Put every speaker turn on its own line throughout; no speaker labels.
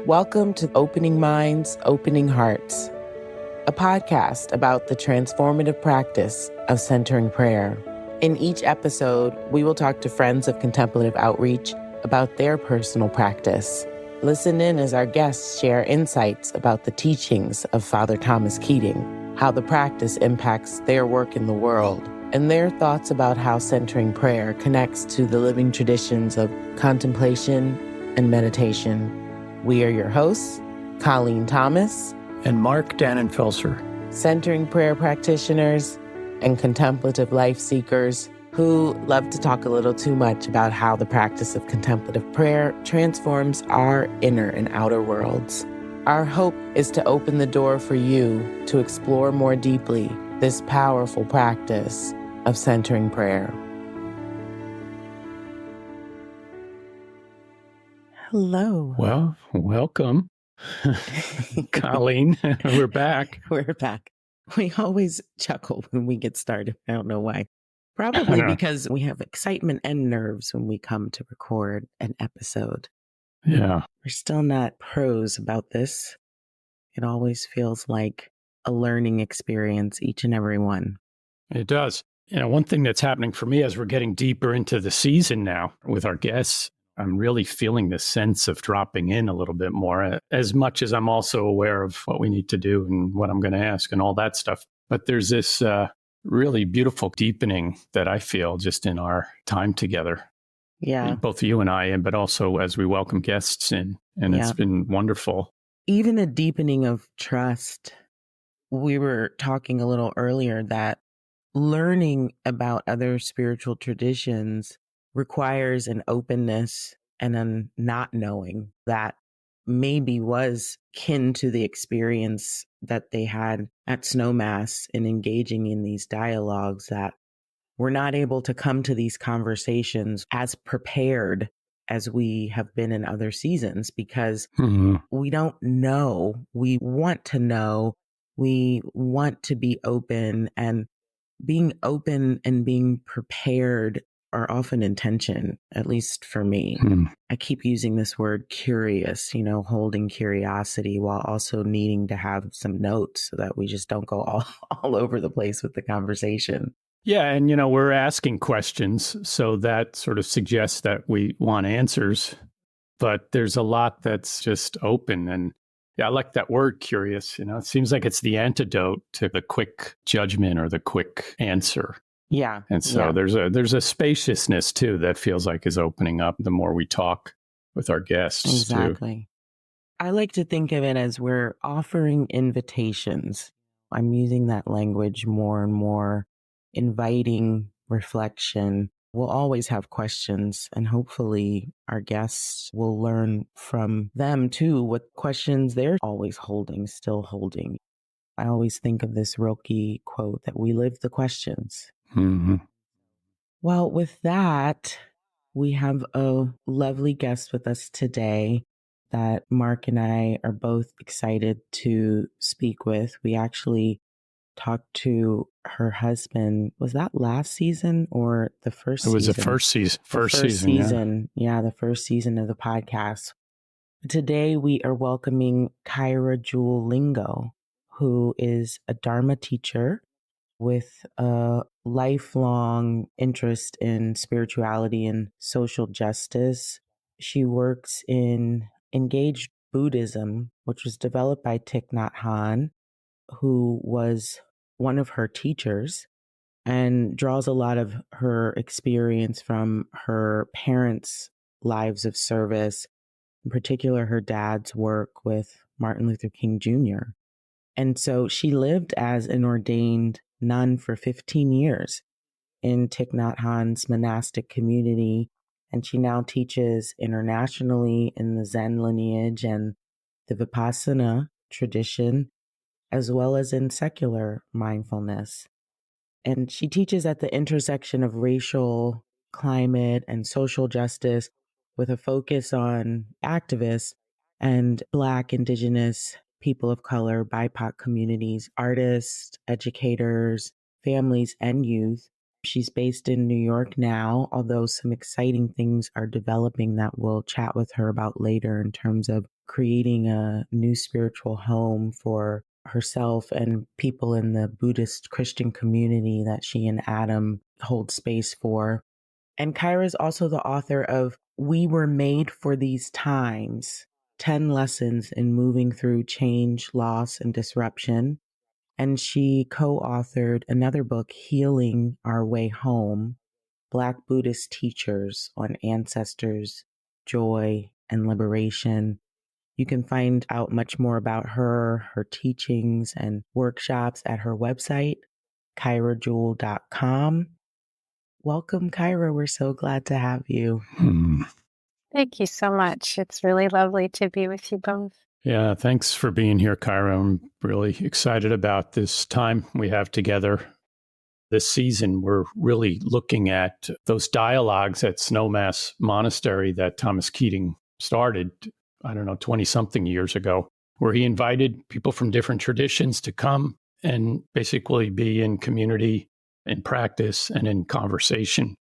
Welcome to Opening Minds, Opening Hearts, a podcast about the transformative practice of centering prayer. In each episode, we will talk to friends of contemplative outreach about their personal practice. Listen in as our guests share insights about the teachings of Father Thomas Keating, how the practice impacts their work in the world, and their thoughts about how centering prayer connects to the living traditions of contemplation and meditation. We are your hosts, Colleen Thomas
and Mark Dannenfelser,
centering prayer practitioners and contemplative life seekers who love to talk a little too much about how the practice of contemplative prayer transforms our inner and outer worlds. Our hope is to open the door for you to explore more deeply this powerful practice of centering prayer. Hello.
Well, welcome, Colleen. We're back.
We're back. We always chuckle when we get started. I don't know why. Probably because we have excitement and nerves when we come to record an episode.
Yeah.
We're still not pros about this. It always feels like a learning experience, each and every one.
It does. One thing that's happening for me as we're getting deeper into the season now with our guests, I'm really feeling this sense of dropping in a little bit more, as much as I'm also aware of what we need to do and what I'm going to ask and all that stuff. But there's this really beautiful deepening that I feel just in our time together.
Yeah.
Both you and I, but also as we welcome guests in. And It's been wonderful.
Even a deepening of trust. We were talking a little earlier that learning about other spiritual traditions requires an openness and a not knowing that maybe was kin to the experience that they had at Snowmass in engaging in these dialogues, that we're not able to come to these conversations as prepared as we have been in other seasons because we don't know. We want to know. We want to be open, and being open and being prepared are often in tension, at least for me. I keep using this word curious, holding curiosity while also needing to have some notes so that we just don't go all over the place with the conversation.
Yeah. And, we're asking questions. So that sort of suggests that we want answers. But there's a lot that's just open. And yeah, I like that word curious. It seems like it's the antidote to the quick judgment or the quick answer.
Yeah.
And so there's a spaciousness too that feels like is opening up the more we talk with our guests.
Exactly. I like to think of it as we're offering invitations. I'm using that language more and more, inviting reflection. We'll always have questions, and hopefully our guests will learn from them too what questions they're always still holding. I always think of this Rilke quote that we live the questions.
Mm-hmm.
Well, with that, we have a lovely guest with us today that Mark and I are both excited to speak with. We actually talked to her husband. Was that last season or the first season?
It was the first season.
First season. Yeah, the first season of the podcast. Today, we are welcoming Kyra Jewel Lingo, who is a Dharma teacher with a lifelong interest in spirituality and social justice. She works in Engaged Buddhism, which was developed by Thich Nhat Hanh, who was one of her teachers, and draws a lot of her experience from her parents' lives of service, in particular her dad's work with Martin Luther King Jr. And so she lived as an ordained nun for 15 years in Thich Nhat Hanh's monastic community, and she now teaches internationally in the Zen lineage and the Vipassana tradition, as well as in secular mindfulness. And she teaches at the intersection of racial, climate, and social justice with a focus on activists and Black, Indigenous, people of color, BIPOC communities, artists, educators, families, and youth. She's based in New York now, although some exciting things are developing that we'll chat with her about later in terms of creating a new spiritual home for herself and people in the Buddhist Christian community that she and Adam hold space for. And Kyra is also the author of We Were Made for These Times, 10 Lessons in Moving Through Change, Loss, and Disruption. And she co-authored another book, Healing Our Way Home, Black Buddhist Teachers on Ancestors, Joy, and Liberation. You can find out much more about her teachings and workshops at her website, KyraJewel.com. Welcome, Kyra. We're so glad to have you.
Thank you so much. It's really lovely to be with you both.
Yeah, thanks for being here, Kyra. I'm really excited about this time we have together. This season, we're really looking at those dialogues at Snowmass Monastery that Thomas Keating started, 20-something years ago, where he invited people from different traditions to come and basically be in community, in practice, and in conversation.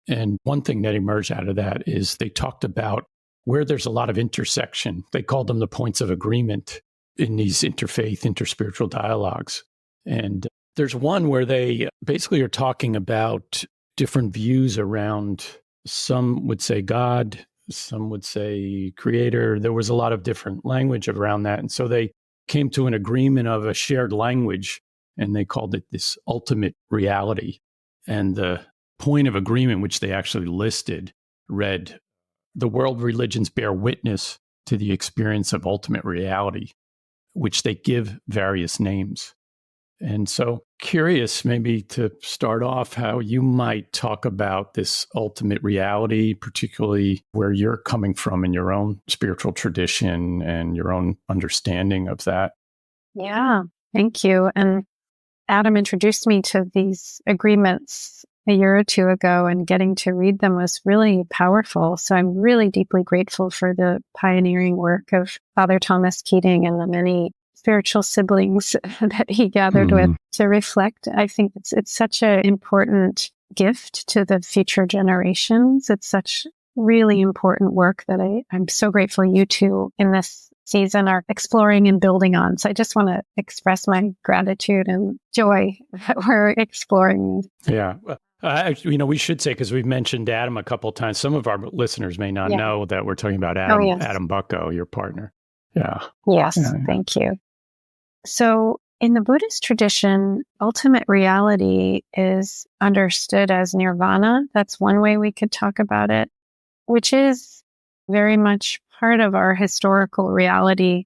And one thing that emerged out of that is they talked about where there's a lot of intersection. They called them the points of agreement in these interfaith, interspiritual dialogues. And there's one where they basically are talking about different views around, some would say God, some would say creator. There was a lot of different language around that. And so they came to an agreement of a shared language, and they called it this ultimate reality. And the point of agreement, which they actually listed, read, the world religions bear witness to the experience of ultimate reality, which they give various names. And so curious maybe to start off how you might talk about this ultimate reality, particularly where you're coming from in your own spiritual tradition and your own understanding of that.
Yeah, thank you. And Adam introduced me to these agreements a year or two ago, and getting to read them was really powerful. So I'm really deeply grateful for the pioneering work of Father Thomas Keating and the many spiritual siblings that he gathered with to reflect. I think it's such an important gift to the future generations. It's such really important work that I'm so grateful you two in this season are exploring and building on. So I just want to express my gratitude and joy that we're exploring.
Yeah. We should say, because we've mentioned Adam a couple of times, some of our listeners may not know that we're talking about Adam, Adam Bucko, your partner. Yeah.
Yes. Yeah. Thank you. So in the Buddhist tradition, ultimate reality is understood as nirvana. That's one way we could talk about it, which is very much part of our historical reality,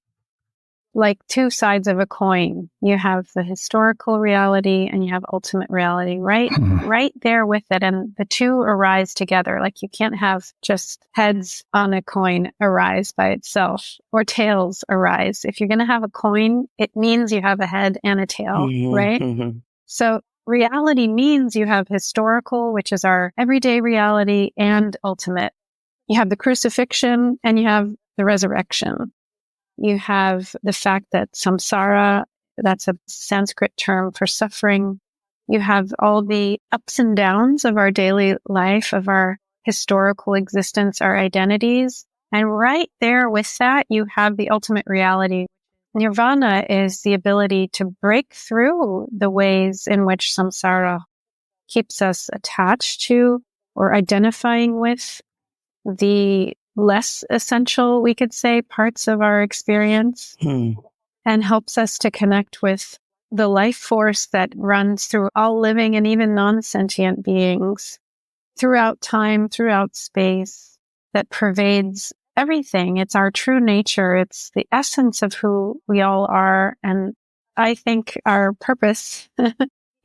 like two sides of a coin. You have the historical reality and you have ultimate reality right there with it. And the two arise together. Like you can't have just heads on a coin arise by itself or tails arise. If you're going to have a coin, it means you have a head and a tail, right? So reality means you have historical, which is our everyday reality, and ultimate. You have the crucifixion and you have the resurrection. You have the fact that samsara, that's a Sanskrit term for suffering. You have all the ups and downs of our daily life, of our historical existence, our identities. And right there with that, you have the ultimate reality. Nirvana is the ability to break through the ways in which samsara keeps us attached to or identifying with the less essential, we could say, parts of our experience, and helps us to connect with the life force that runs through all living and even non-sentient beings throughout time, throughout space, that pervades everything. It's our true nature. It's the essence of who we all are. And I think our purpose,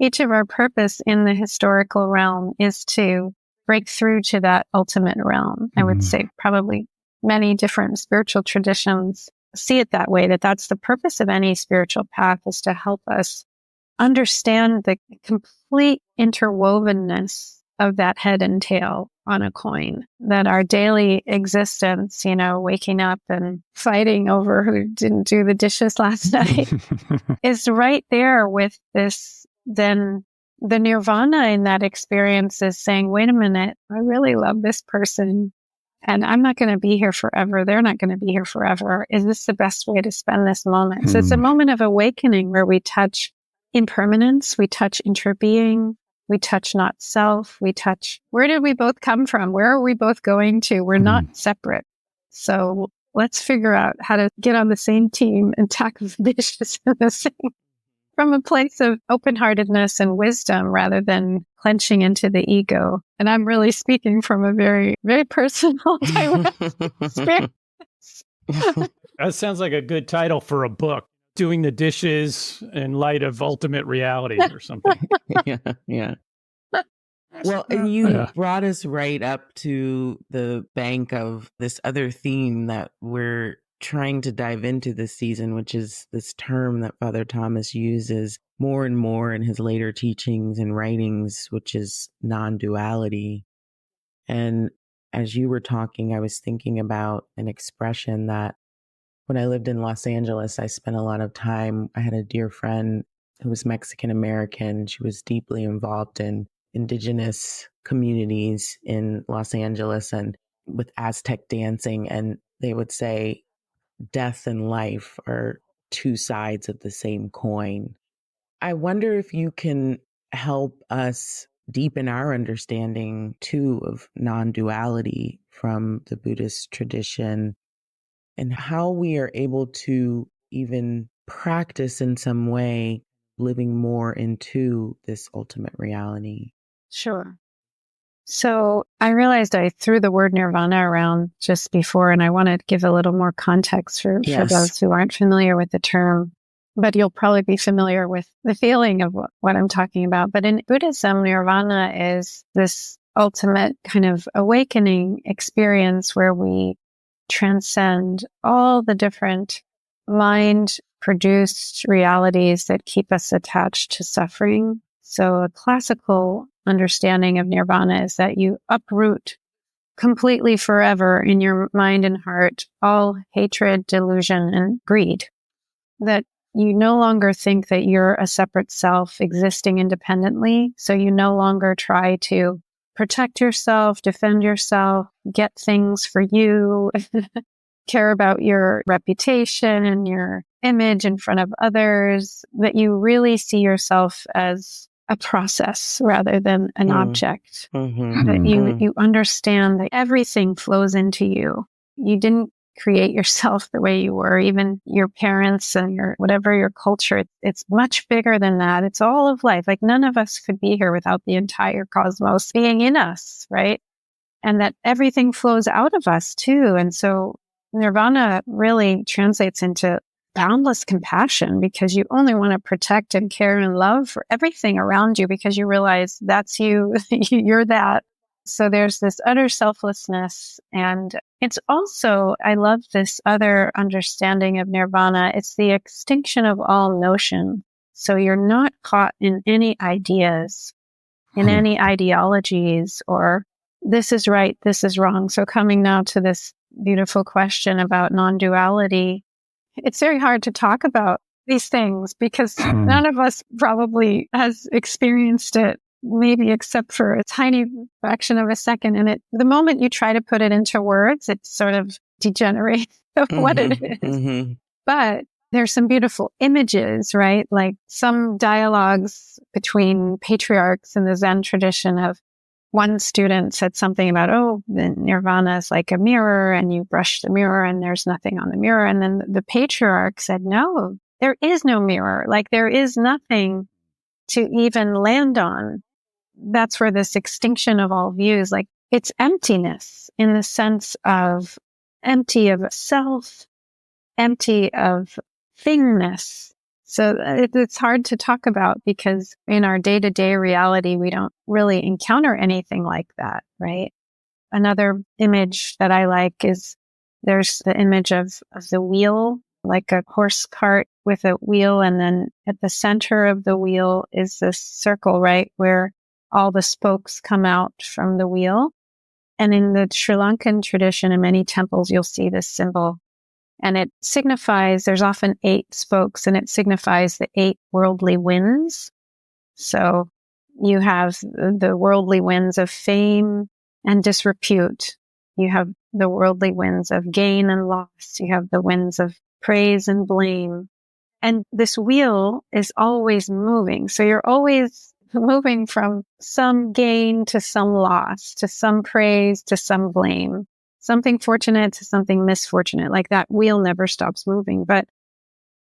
each of our purpose in the historical realm, is to break through to that ultimate realm. I would say probably many different spiritual traditions see it that way, that that's the purpose of any spiritual path, is to help us understand the complete interwovenness of that head and tail on a coin, that our daily existence, waking up and fighting over who didn't do the dishes last night is right there with this. Then the nirvana in that experience is saying, wait a minute, I really love this person. And I'm not going to be here forever. They're not going to be here forever. Is this the best way to spend this moment? So it's a moment of awakening where we touch impermanence, we touch interbeing, we touch not self, we touch where did we both come from? Where are we both going to? We're not separate. So let's figure out how to get on the same team and tackle the dishes in the same from a place of open-heartedness and wisdom rather than clenching into the ego. And I'm really speaking from a very, very personal direct experience.
That sounds like a good title for a book. Doing the dishes in light of ultimate reality or something.
Yeah. Well, and you brought us right up to the bank of this other theme that we're trying to dive into this season, which is this term that Father Thomas uses more and more in his later teachings and writings, which is non-duality. And as you were talking, I was thinking about an expression that when I lived in Los Angeles, I spent a lot of time. I had a dear friend who was Mexican American. She was deeply involved in indigenous communities in Los Angeles and with Aztec dancing. And they would say death and life are two sides of the same coin. I wonder if you can help us deepen our understanding too of non-duality from the Buddhist tradition and how we are able to even practice in some way living more into this ultimate reality.
Sure. So I realized I threw the word nirvana around just before, and I want to give a little more context for those who aren't familiar with the term, but you'll probably be familiar with the feeling of what I'm talking about. But in Buddhism, nirvana is this ultimate kind of awakening experience where we transcend all the different mind-produced realities that keep us attached to suffering. So a classical understanding of nirvana is that you uproot completely forever in your mind and heart all hatred, delusion, and greed. That you no longer think that you're a separate self existing independently. So you no longer try to protect yourself, defend yourself, get things for you, care about your reputation and your image in front of others, that you really see yourself as a process rather than an object. That you understand that everything flows into you. You didn't create yourself the way you were, even your parents and your whatever your culture. It's much bigger than that. It's all of life. Like none of us could be here without the entire cosmos being in us, right? And that everything flows out of us too. And so nirvana really translates into boundless compassion because you only want to protect and care and love for everything around you because you realize that's you, you're that. So there's this utter selflessness. And it's also, I love this other understanding of nirvana. It's the extinction of all notion. So you're not caught in any ideas, in any ideologies, or this is right, this is wrong. So coming now to this beautiful question about non-duality, it's very hard to talk about these things because none of us probably has experienced it, maybe except for a tiny fraction of a second. And the moment you try to put it into words, it sort of degenerates what it is. But there's some beautiful images, right? Like some dialogues between patriarchs in the Zen tradition of one student said something about, the nirvana is like a mirror and you brush the mirror and there's nothing on the mirror. And then the patriarch said, no, there is no mirror. Like there is nothing to even land on. That's where this extinction of all views, like it's emptiness in the sense of empty of self, empty of thingness. So it's hard to talk about because in our day-to-day reality, we don't really encounter anything like that, right? Another image that I like is there's the image of the wheel, like a horse cart with a wheel. And then at the center of the wheel is this circle, right, where all the spokes come out from the wheel. And in the Sri Lankan tradition, in many temples, you'll see this symbol. And it signifies, there's often 8 spokes, and it signifies the 8 worldly winds. So you have the worldly winds of fame and disrepute. You have the worldly winds of gain and loss. You have the winds of praise and blame. And this wheel is always moving. So you're always moving from some gain to some loss, to some praise, to some blame, something fortunate to something misfortunate. Like that wheel never stops moving. But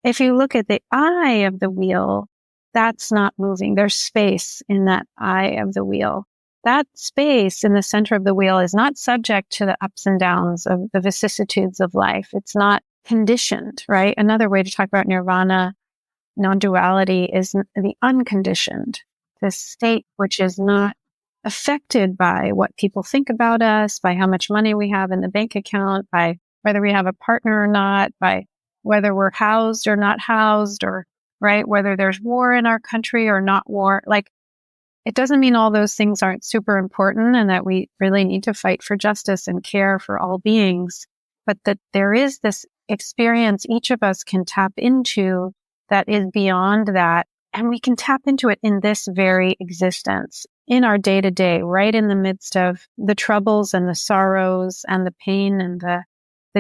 if you look at the eye of the wheel, that's not moving. There's space in that eye of the wheel. That space in the center of the wheel is not subject to the ups and downs of the vicissitudes of life. It's not conditioned, right? Another way to talk about nirvana, non-duality, is the unconditioned, the state which is not affected by what people think about us, by how much money we have in the bank account, by whether we have a partner or not, by whether we're housed or not housed, or right, whether there's war in our country or not war. Like, it doesn't mean all those things aren't super important and that we really need to fight for justice and care for all beings, but that there is this experience each of us can tap into that is beyond that. And we can tap into it in this very existence, in our day to day, right in the midst of the troubles and the sorrows and the pain and the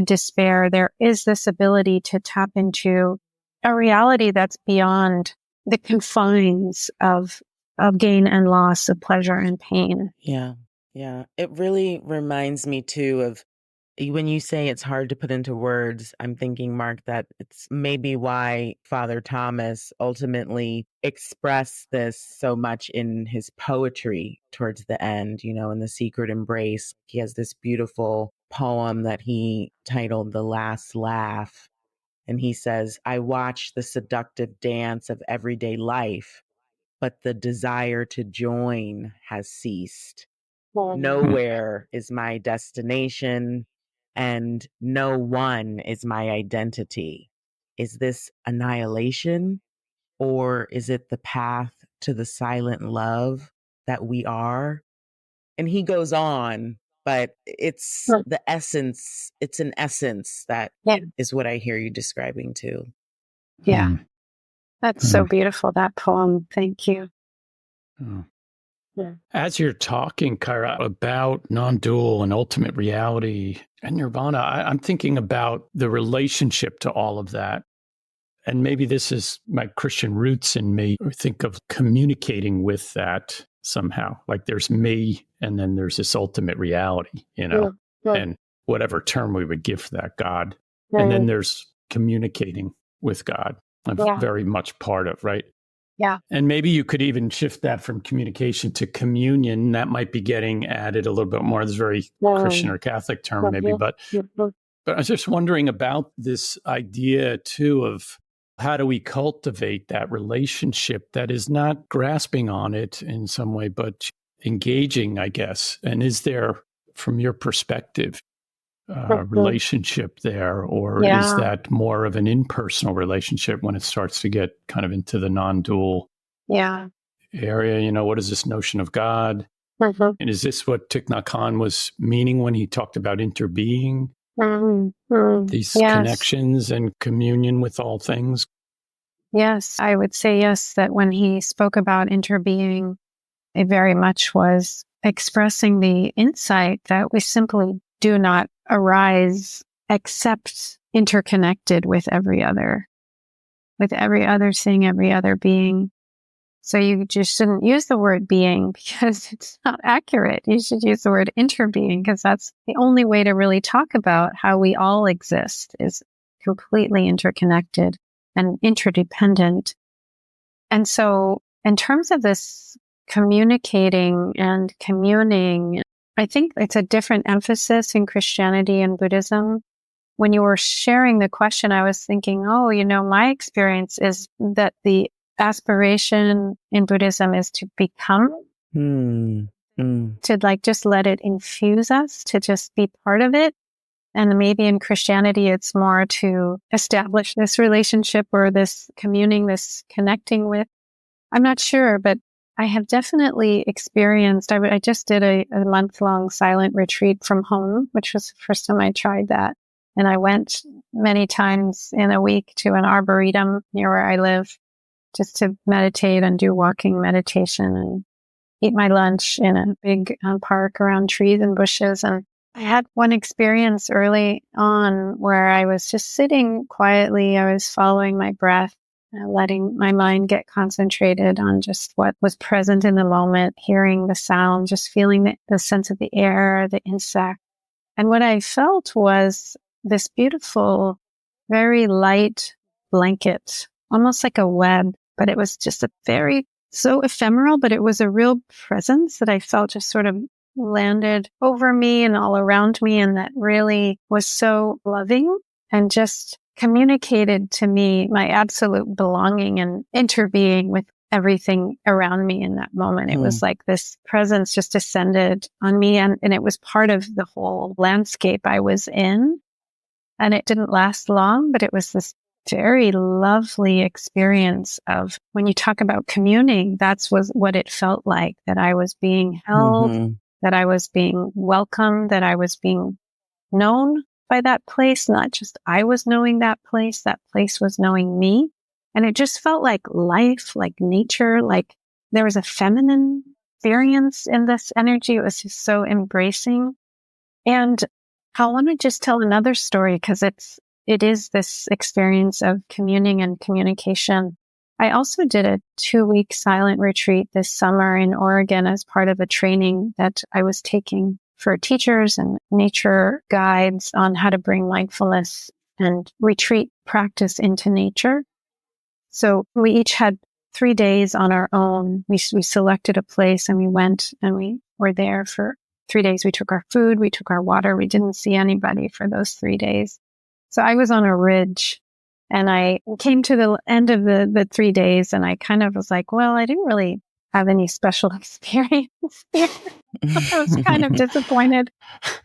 despair. There is this ability to tap into a reality that's beyond the confines of gain and loss, of pleasure and pain.
Yeah. Yeah. It really reminds me too of when you say it's hard to put into words. I'm thinking, Mark, that it's maybe why Father Thomas ultimately expressed this so much in his poetry towards the end, in The Secret Embrace. He has this beautiful poem that he titled The Last Laugh. And he says, I watch the seductive dance of everyday life, but the desire to join has ceased. Nowhere is my destination, and no one is my identity. Is this annihilation, or is it the path to the silent love that we are? And he goes on, but it's the essence. It's an essence that is what I hear you describing too.
Yeah. That's so beautiful, that poem. Thank you.
Oh. Yeah. As you're talking, Kyra, about non-dual and ultimate reality and nirvana, I'm thinking about the relationship to all of that. And maybe this is my Christian roots in me, or think of communicating with that somehow. Like there's me, and then there's this ultimate reality, and whatever term we would give for that, God. And then there's communicating with God. I'm very much part of, right?
Yeah.
And maybe you could even shift that from communication to communion. That might be getting added a little bit more. This very Christian or Catholic term, maybe. But I was just wondering about this idea, too, of how do we cultivate that relationship that is not grasping on it in some way, but engaging, I guess. And is there, from your perspective, relationship there, or is that more of an impersonal relationship when it starts to get kind of into the non-dual area? What is this notion of God? And is this what Thich Nhat Hanh was meaning when he talked about interbeing? These connections and communion with all things?
Yes, I would say yes, that when he spoke about interbeing, it very much was expressing the insight that we simply do not arise except interconnected with every other thing, every other being. So you just shouldn't use the word being because it's not accurate. You should use the word interbeing, because that's the only way to really talk about how we all exist, is completely interconnected and interdependent. And so in terms of this communicating and communing, I think it's a different emphasis in Christianity and Buddhism. When you were sharing the question, I was thinking, my experience is that the aspiration in Buddhism is to become, to just let it infuse us, to just be part of it. And maybe in Christianity, it's more to establish this relationship or this communing, this connecting with. I'm not sure, but I have definitely experienced, I just did a month-long silent retreat from home, which was the first time I tried that. And I went many times in a week to an arboretum near where I live, just to meditate and do walking meditation and eat my lunch in a big park around trees and bushes. And I had one experience early on where I was just sitting quietly. I was following my breath, letting my mind get concentrated on just what was present in the moment, hearing the sound, just feeling the sense of the air, the insect. And what I felt was this beautiful, very light blanket, almost like a web, but it was just so ephemeral, but it was a real presence that I felt just sort of landed over me and all around me. And that really was so loving and just communicated to me my absolute belonging and interbeing with everything around me in that moment. It was like this presence just descended on me, and it was part of the whole landscape I was in. And it didn't last long, but it was this very lovely experience of, when you talk about communing, was what it felt like, that I was being held, that I was being welcomed, that I was being known by that place. Not just I was knowing that place was knowing me. And it just felt like life, like nature, like there was a feminine experience in this energy. It was just so embracing. And I want to just tell another story, because it is this experience of communing and communication. I also did a 2-week silent retreat this summer in Oregon as part of a training that I was taking for teachers and nature guides on how to bring mindfulness and retreat practice into nature. So we each had 3 days on our own. We selected a place and we went and we were there for 3 days. We took our food, we took our water. We didn't see anybody for those 3 days. So I was on a ridge, and I came to the end of the 3 days, and I kind of was like, well, I didn't really have any special experience here. I was kind of disappointed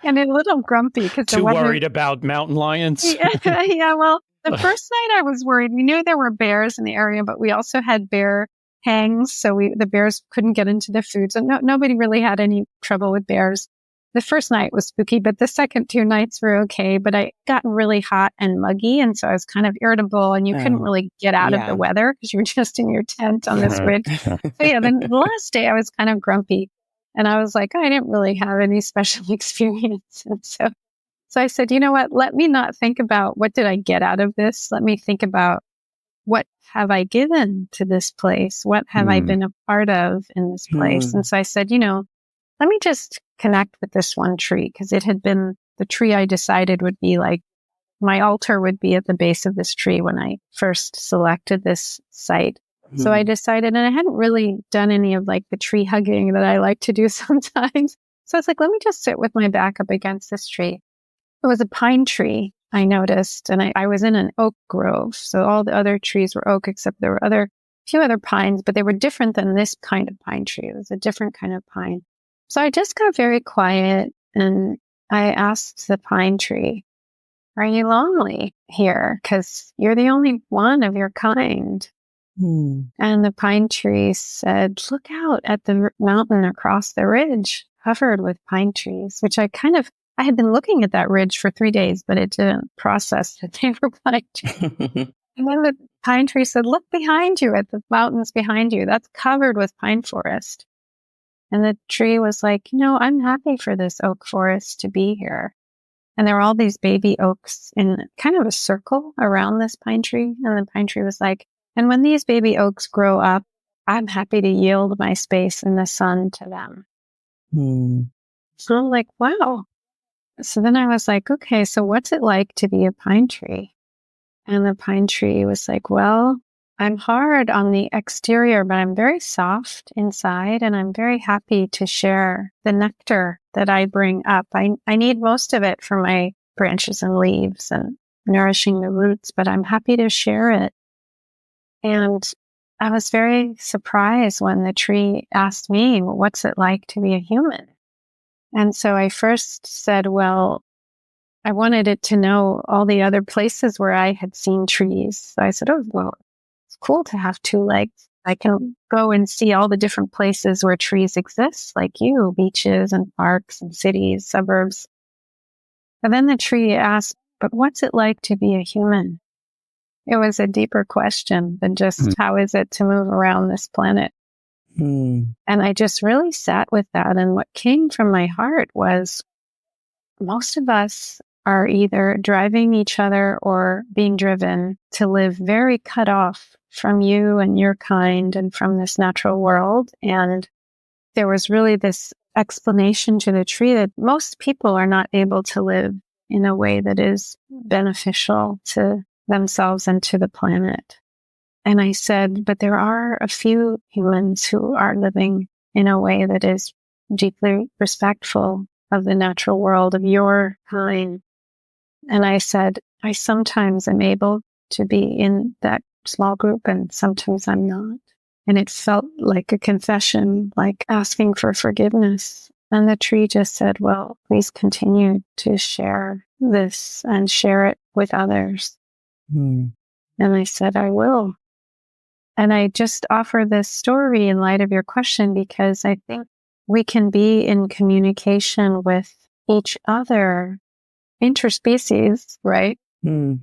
and a little grumpy because
too worried about mountain lions.
Yeah, well, the first night I was worried. We knew there were bears in the area, but we also had bear hangs, so the bears couldn't get into the food. So nobody really had any trouble with bears. The first night was spooky, but the second 2 nights were okay. But I got really hot and muggy, and so I was kind of irritable, and you couldn't really get out of the weather because you were just in your tent on this ridge. So then the last day I was kind of grumpy, and I was like, I didn't really have any special experience. And so I said, you know what? Let me not think about what did I get out of this. Let me think about, what have I given to this place? What have I been a part of in this place? And so I said, let me just connect with this one tree, because it had been the tree I decided would be like, my altar would be at the base of this tree when I first selected this site. So I decided, and I hadn't really done any of like the tree hugging that I like to do sometimes. So I was like, let me just sit with my back up against this tree. It was a pine tree, I noticed, and I was in an oak grove. So all the other trees were oak, except there were few other pines, but they were different than this kind of pine tree. It was a different kind of pine. So I just got very quiet, and I asked the pine tree, are you lonely here? Because you're the only one of your kind. And the pine tree said, look out at the mountain across the ridge, covered with pine trees, which I had been looking at that ridge for 3 days, but it didn't process that they were pine trees. And then the pine tree said, look behind you at the mountains behind you. That's covered with pine forest. And the tree was like, I'm happy for this oak forest to be here. And there were all these baby oaks in kind of a circle around this pine tree. And the pine tree was like, and when these baby oaks grow up, I'm happy to yield my space in the sun to them. So I'm like, wow. So then I was like, okay, so what's it like to be a pine tree? And the pine tree was like, well, I'm hard on the exterior, but I'm very soft inside, and I'm very happy to share the nectar that I bring up. I need most of it for my branches and leaves and nourishing the roots, but I'm happy to share it. And I was very surprised when the tree asked me, well, what's it like to be a human? And so I first said, well, I wanted it to know all the other places where I had seen trees. So I said, oh, well, it's cool to have 2 legs. I can go and see all the different places where trees exist, like you, beaches and parks and cities, suburbs. And then the tree asked, but what's it like to be a human? It was a deeper question than just how is it to move around this planet? And I just really sat with that. And what came from my heart was, most of us are either driving each other or being driven to live very cut off from you and your kind and from this natural world. And there was really this explanation to the tree that most people are not able to live in a way that is beneficial to themselves and to the planet. And I said, but there are a few humans who are living in a way that is deeply respectful of the natural world, of your kind. And I said, I sometimes am able to be in that small group and sometimes I'm not. And it felt like a confession, like asking for forgiveness. And the tree just said, well, please continue to share this and share it with others. And I said, I will. And I just offer this story in light of your question because I think we can be in communication with each other, interspecies, right?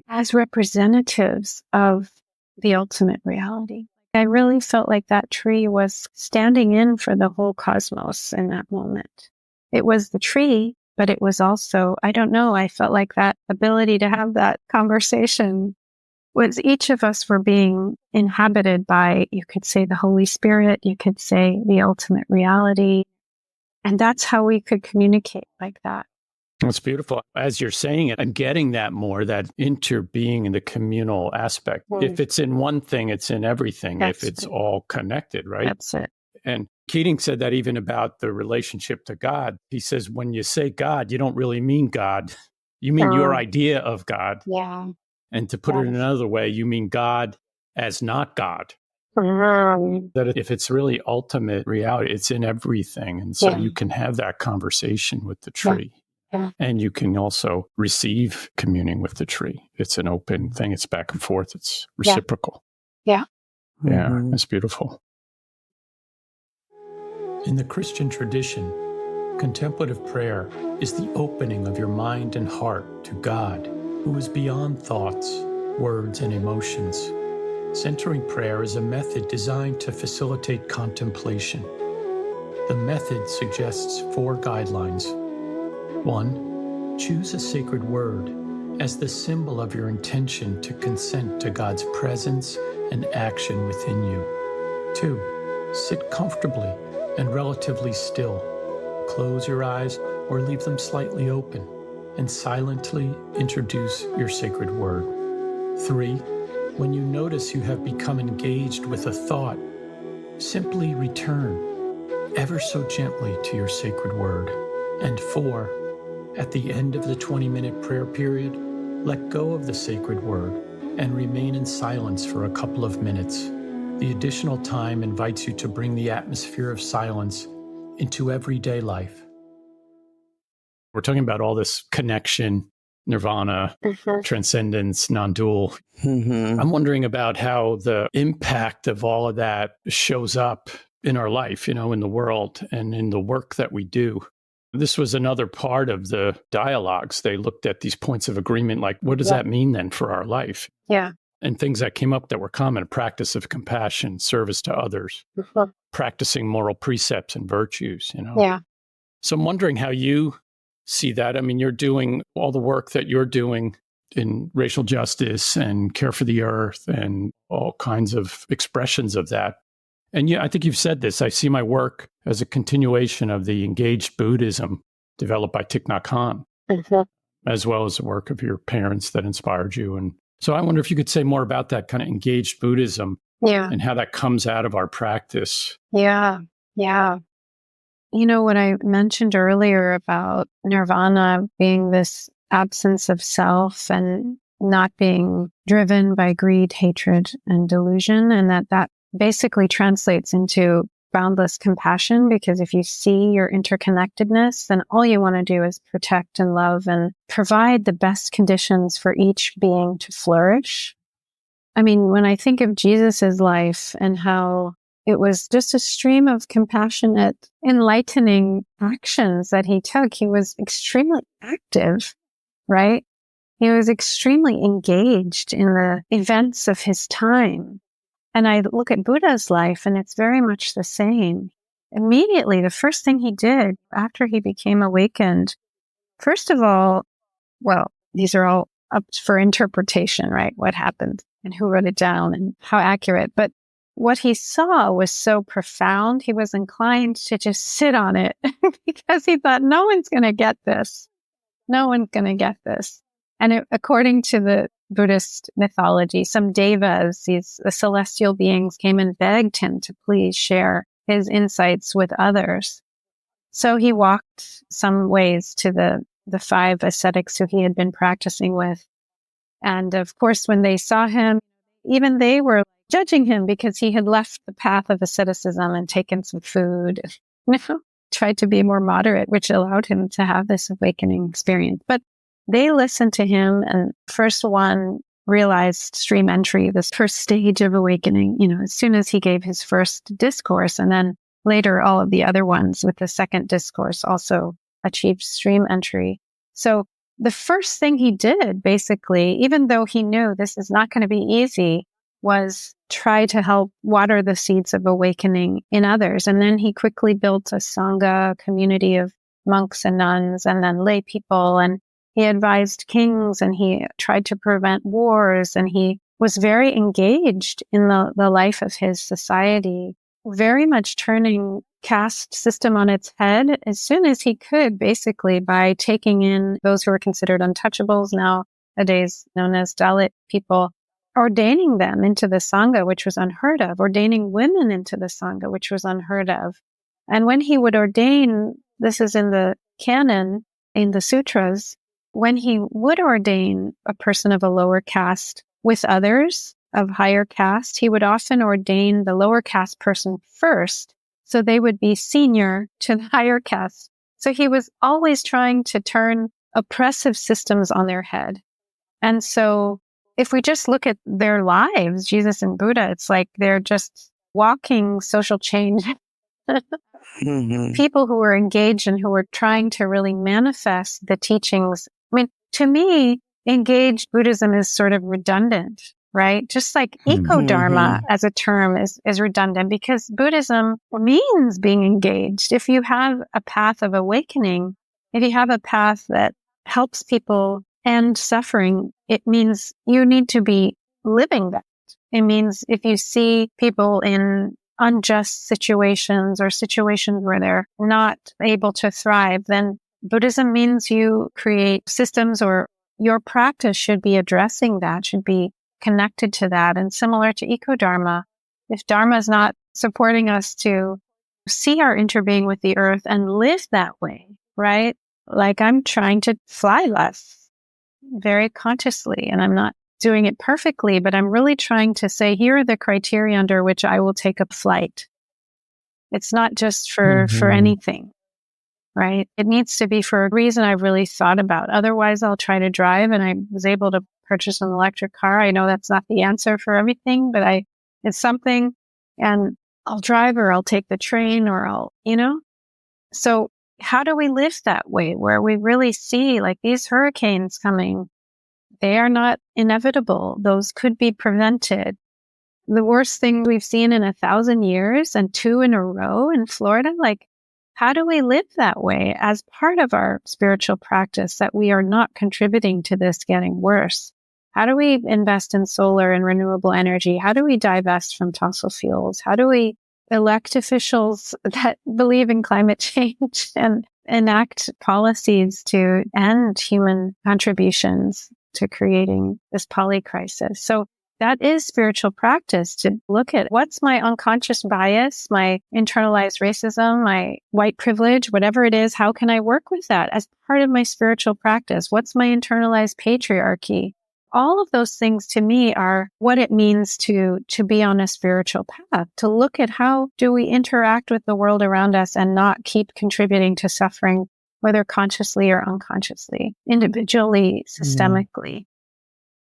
As representatives of the ultimate reality. I really felt like that tree was standing in for the whole cosmos in that moment. It was the tree, but it was also, I don't know, I felt like that ability to have that conversation was each of us were being inhabited by, you could say, the Holy Spirit, you could say the ultimate reality. And that's how we could communicate like that.
That's beautiful. As you're saying it, I'm getting that more, that interbeing and the communal aspect. If it's in one thing, it's in everything.
That's
if it's
it.
all connected, right?
That's it.
And Keating said that even about the relationship to God. He says, when you say God, you don't really mean God. You mean your idea of God.
Yeah.
And to put it in another way, you mean God as not God. That if it's really ultimate reality, it's in everything. And so you can have that conversation with the tree. And you can also receive communing with the tree. It's an open thing. It's back and forth. It's reciprocal. Yeah, it's beautiful. In the Christian tradition, contemplative prayer is the opening of your mind and heart to God, who is beyond thoughts, words, and emotions. Centering prayer is a method designed to facilitate contemplation. The method suggests 4 guidelines. 1. Choose a sacred word as the symbol of your intention to consent to God's presence and action within you. 2. Sit comfortably and relatively still. Close your eyes or leave them slightly open and silently introduce your sacred word. 3. When you notice you have become engaged with a thought, simply return ever so gently to your sacred word. And 4, at the end of the 20-minute prayer period, let go of the sacred word and remain in silence for a couple of minutes. The additional time invites you to bring the atmosphere of silence into everyday life. We're talking about all this connection, nirvana, transcendence, non-dual. I'm wondering about how the impact of all of that shows up in our life, in the world and in the work that we do. This was another part of the dialogues. They looked at these points of agreement, like, what does that mean then for our life?
Yeah.
And things that came up that were common: practice of compassion, service to others, practicing moral precepts and virtues,
Yeah.
So I'm wondering how you see that. I mean, you're doing all the work that you're doing in racial justice and care for the earth and all kinds of expressions of that. And I think you've said this. I see my work as a continuation of the engaged Buddhism developed by Thich Nhat Hanh, as well as the work of your parents that inspired you. And so I wonder if you could say more about that kind of engaged Buddhism and how that comes out of our practice.
Yeah. What I mentioned earlier about nirvana being this absence of self and not being driven by greed, hatred, and delusion, and that basically translates into boundless compassion, because if you see your interconnectedness, then all you want to do is protect and love and provide the best conditions for each being to flourish. I mean, when I think of Jesus's life and how it was just a stream of compassionate, enlightening actions that he took, he was extremely active, right? He was extremely engaged in the events of his time. And I look at Buddha's life, and it's very much the same. Immediately, the first thing he did after he became awakened First of all, well, these are all up for interpretation, right? What happened and who wrote it down and how accurate. But what he saw was so profound, he was inclined to just sit on it because he thought, no one's going to get this. No one's going to get this. And according to the Buddhist mythology, some devas, these the celestial beings, came and begged him to please share his insights with others. So he walked some ways to the 5 ascetics who he had been practicing with. And of course, when they saw him, even they were judging him because he had left the path of asceticism and taken some food, tried to be more moderate, which allowed him to have this awakening experience. But they listened to him, and first one realized stream entry, this first stage of awakening, as soon as he gave his first discourse. And then later, all of the other ones with the second discourse also achieved stream entry. So the first thing he did, basically, even though he knew this is not going to be easy, was try to help water the seeds of awakening in others. And then he quickly built a Sangha, community of monks and nuns, and then lay people. And he advised kings, and he tried to prevent wars. And he was very engaged in the life of his society, very much turning caste system on its head as soon as he could, basically by taking in those who were considered untouchables, nowadays known as Dalit people, ordaining them into the Sangha, which was unheard of, ordaining women into the Sangha, which was unheard of. And when he would ordain, this is in the canon, in the sutras, when he would ordain a person of a lower caste with others of higher caste, he would often ordain the lower caste person first, so they would be senior to the higher caste. So he was always trying to turn oppressive systems on their head. And so if we just look at their lives, Jesus and Buddha, it's like they're just walking social change. People who were engaged and who were trying to really manifest the teachings. I mean, to me, engaged Buddhism is sort of redundant, right? Just like eco-dharma as a term is redundant, because Buddhism means being engaged. If you have a path of awakening, if you have a path that helps people end suffering, it means you need to be living that. It means if you see people in unjust situations or situations where they're not able to thrive, then Buddhism means you create systems, or your practice should be addressing that, should be connected to that. And similar to eco-dharma, if dharma is not supporting us to see our interbeing with the earth and live that way, right? Like I'm trying to fly less very consciously, and I'm not doing it perfectly, but I'm really trying to say, here are the criteria under which I will take a flight. It's not just for anything, right? It needs to be for a reason I've really thought about. Otherwise, I'll try to drive, and I was able to purchase an electric car. I know that's not the answer for everything, but it's something, and I'll drive, or I'll take the train, or I'll. So how do we live that way, where we really see, like, these hurricanes coming? They are not inevitable. Those could be prevented. The worst thing we've seen in 1,000 years, and 2 in a row in Florida, like, how do we live that way as part of our spiritual practice, that we are not contributing to this getting worse? How do we invest in solar and renewable energy? How do we divest from fossil fuels? How do we elect officials that believe in climate change and enact policies to end human contributions to creating this polycrisis? So that is spiritual practice, to look at what's my unconscious bias, my internalized racism, my white privilege, whatever it is. How can I work with that as part of my spiritual practice? What's my internalized patriarchy? All of those things to me are what it means to be on a spiritual path, to look at how do we interact with the world around us and not keep contributing to suffering, whether consciously or unconsciously, individually, systemically.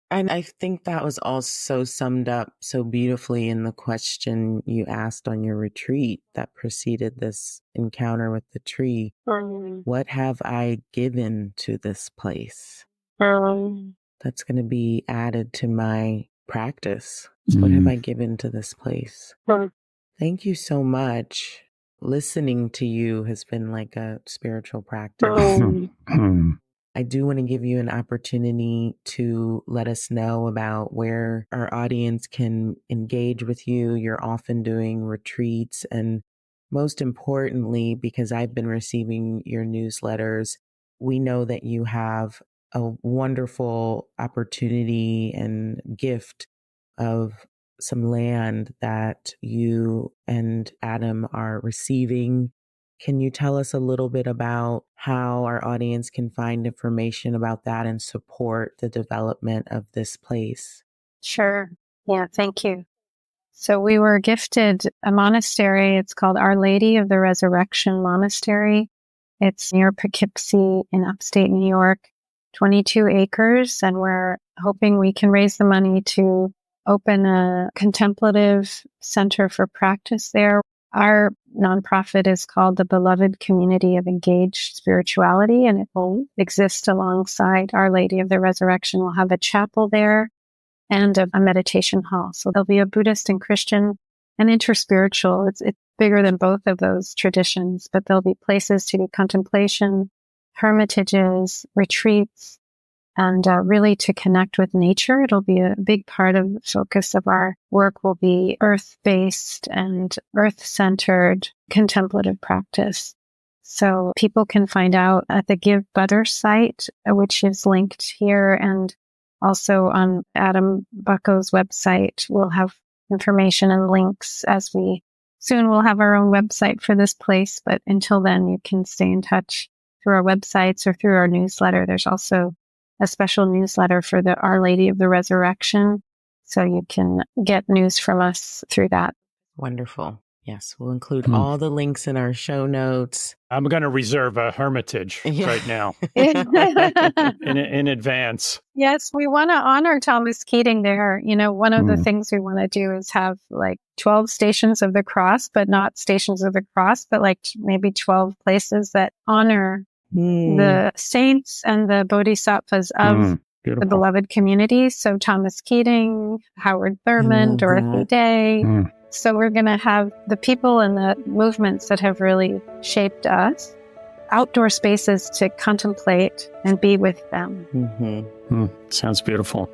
And I think that was also summed up so beautifully in the question you asked on your retreat that preceded this encounter with the tree. What have I given to this place? That's going to be added to my practice. What have I given to this place? Thank you so much. Listening to you has been like a spiritual practice. I do want to give you an opportunity to let us know about where our audience can engage with you. You're often doing retreats, and most importantly, because I've been receiving your newsletters, we know that you have a wonderful opportunity and gift of some land that you and Adam are receiving. Can you tell us a little bit about how our audience can find information about that and support the development of this place?
Sure. Yeah, thank you. So we were gifted a monastery. It's called Our Lady of the Resurrection Monastery. It's near Poughkeepsie in upstate New York, 22 acres. And we're hoping we can raise the money to open a contemplative center for practice there. Our nonprofit is called the Beloved Community of Engaged Spirituality, and it will exist alongside Our Lady of the Resurrection. We'll have a chapel there and a meditation hall. So there'll be a Buddhist and Christian and interspiritual. It's bigger than both of those traditions, but there'll be places to do contemplation, hermitages, retreats, and really to connect with nature. It'll be a big part of the focus of our work will be earth-based and earth-centered contemplative practice. So people can find out at the Give Butter site, which is linked here, and also on Adam Bucko's website. We'll have information and links as we soon we'll have our own website for this place. But until then, you can stay in touch through our websites or through our newsletter. There's also a special newsletter for the Our Lady of the Resurrection. So you can get news from us through that.
Wonderful. Yes, we'll include all the links in our show notes.
I'm going to reserve a hermitage right now in advance.
Yes, we want to honor Thomas Keating there. You know, one of the things we want to do is have like 12 stations of the cross, but not stations of the cross, but like maybe 12 places that honor the saints and the bodhisattvas of the beloved community. So Thomas Keating, Howard Thurman, Dorothy Day. So we're going to have the people and the movements that have really shaped us, outdoor spaces to contemplate and be with them.
Sounds beautiful.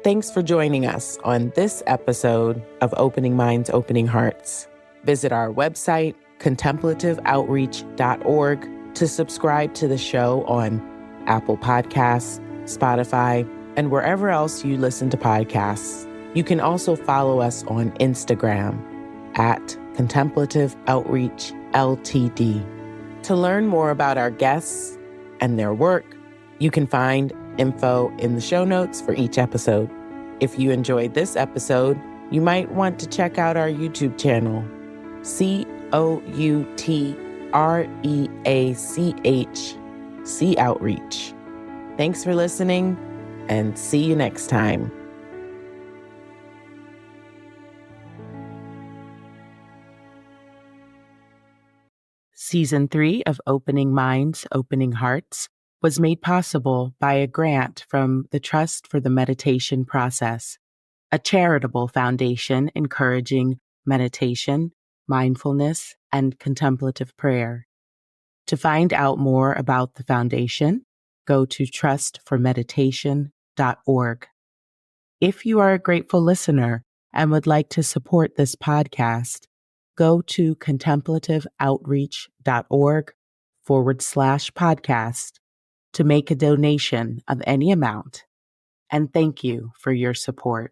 Thanks for joining us on this episode of Opening Minds, Opening Hearts. Visit our website, contemplativeoutreach.org, to subscribe to the show on Apple Podcasts, Spotify, and wherever else you listen to podcasts. You can also follow us on Instagram at Contemplative Outreach LTD. To learn more about our guests and their work, you can find info in the show notes for each episode. If you enjoyed this episode, you might want to check out our YouTube channel, COUTREACH Outreach. Thanks for listening, and see you next time. Season 3 of Opening Minds, Opening Hearts was made possible by a grant from the Trust for the Meditation Process, a charitable foundation encouraging meditation, mindfulness, and contemplative prayer. To find out more about the foundation, go to trustformeditation.org. If you are a grateful listener and would like to support this podcast, go to contemplativeoutreach.org/podcast to make a donation of any amount. And thank you for your support.